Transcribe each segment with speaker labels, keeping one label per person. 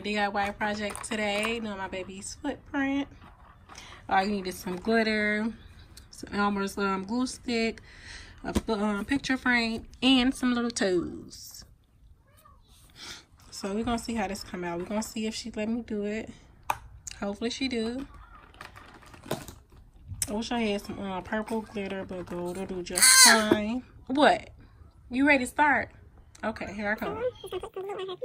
Speaker 1: a DIY project today, doing my baby's footprint. All you need is some glitter, some Elmer's glue stick, a picture frame, and some little toes. So we're gonna see how this come out. We're gonna see if she let me do it. Hopefully she do. I wish I had some purple glitter, but gold will do just fine. What? You ready to start? Okay, here I come.
Speaker 2: Yeah, make sure you put enough on there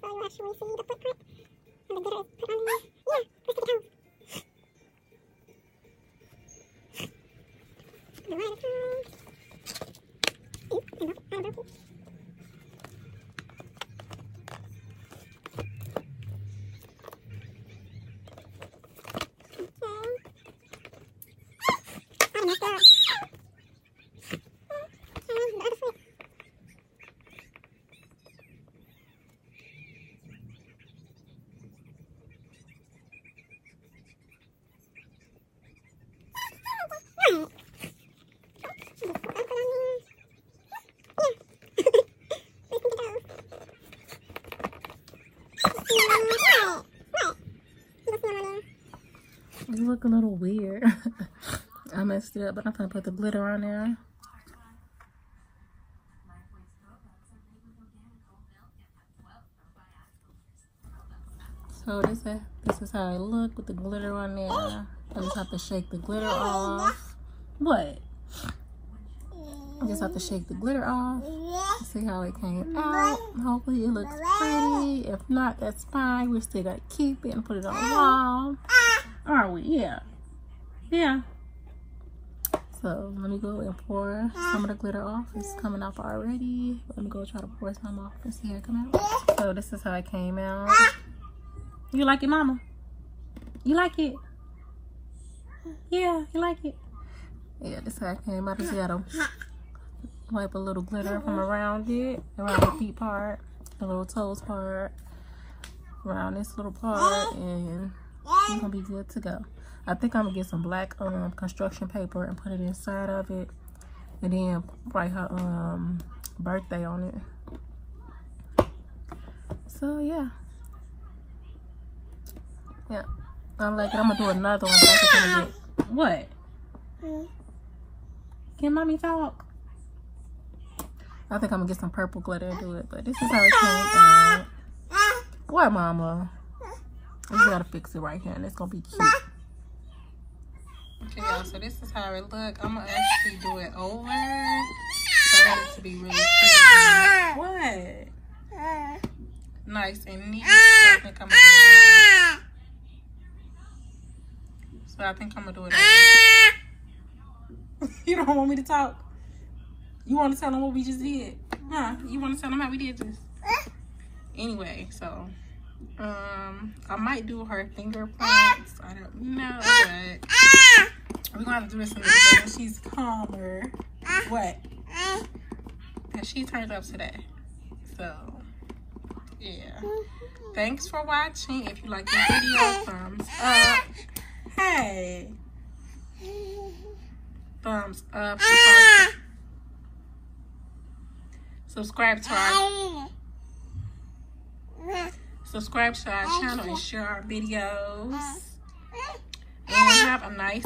Speaker 2: so you actually see the footprint and the glitter is put on there. Yeah, let's get it out. The right side. Ooh, I broke it. Okay. I messed up. The other foot.
Speaker 1: You look a little weird. I messed it up, but I'm gonna put the glitter on there. So this is how I look with the glitter on there. I just have to shake the glitter off. What? I just have to shake the glitter off. See how it came out. Hopefully it looks pretty. If not, that's fine. We still gotta keep it and put it on the wall. Aren't we? Yeah. Yeah. So let me go and pour some of the glitter off. It's coming off already. Let me go try to pour some off and see how it come out. So this is how it came out. You like it, Mama? You like it? Yeah, you like it? Yeah, this is how it came out. Just gotta wipe a little glitter from around it, around the feet part, the little toes part, around this little part, and it's gonna be good to go. I think I'm gonna get some black construction paper and put it inside of it, and then write her birthday on it. So yeah. Yeah, I like it. I'm gonna do another one. But I can get... What? Can Mommy talk? I think I'm gonna get some purple glitter and do it. But this is how it came out. What, Mama? We just gotta fix it right here, and it's gonna be cute. Okay, y'all. So this is how it look. I'm gonna actually do it over. So I want it to be really pretty. What? Nice and neat. So I think I'm gonna do it over. So I think I'm gonna do it over. You don't want me to talk? You want to tell them what we just did? Huh? You want to tell them how we did this? Anyway, so I might do her fingerprints. I don't know, but we're gonna have to do this in the day when she's calmer. What? Because she turned up today. So yeah. Thanks for watching. If you like the video, thumbs up. Hey, thumbs up. Subscribe to our channel and share our videos. And have a nice